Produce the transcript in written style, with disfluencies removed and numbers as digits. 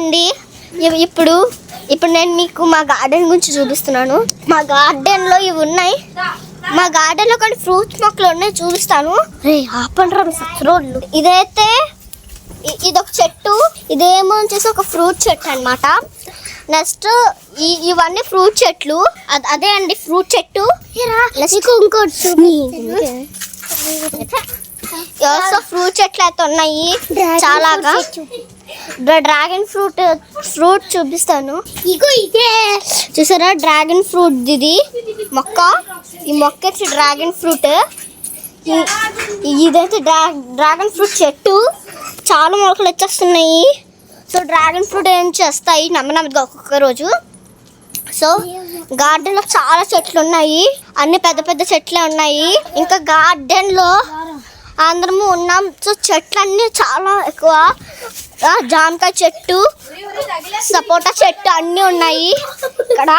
అండి. ఇప్పుడు నేను మీకు మా గార్డెన్ గురించి చూపిస్తున్నాను. మా గార్డెన్లో ఇవి ఉన్నాయి. మా గార్డెన్లో కొన్ని ఫ్రూట్స్ మొక్కలు ఉన్నాయి, చూపిస్తాను. రే ఆపండ్రా రోడ్లు. ఇదైతే ఇదొక చెట్టు, ఇదేమో వచ్చేసి ఒక ఫ్రూట్ చెట్టు అనమాట. నెక్స్ట్ ఇవన్నీ ఫ్రూట్ చెట్లు. అదే అండి ఫ్రూట్ చెట్టు. ఫ్రూట్ చెట్లు అయితే ఉన్నాయి చాలాగా. డ్రాగన్ ఫ్రూట్ చూపిస్తాను. ఇగో ఇదే చూసారా, డ్రాగన్ ఫ్రూట్. ఇది మొక్క, ఈ మొక్క వచ్చి డ్రాగన్ ఫ్రూట్. ఇదైతే డ్రాగన్ ఫ్రూట్ చెట్టు. చాలా మొక్కలు వచ్చేస్తున్నాయి. సో డ్రాగన్ ఫ్రూట్ ఏం చేస్తాయి నమ్మనమ్మదిగా ఒక్కొక్క రోజు. సో గార్డెన్లో చాలా చెట్లు ఉన్నాయి, అన్ని పెద్ద పెద్ద చెట్లే ఉన్నాయి. ఇంకా గార్డెన్లో అందరము ఉన్నాం. సో చెట్లు అన్నీ చాలా ఎక్కువ. జామకాయ చెట్టు, సపోటా చెట్టు అన్నీ ఉన్నాయి ఇక్కడ.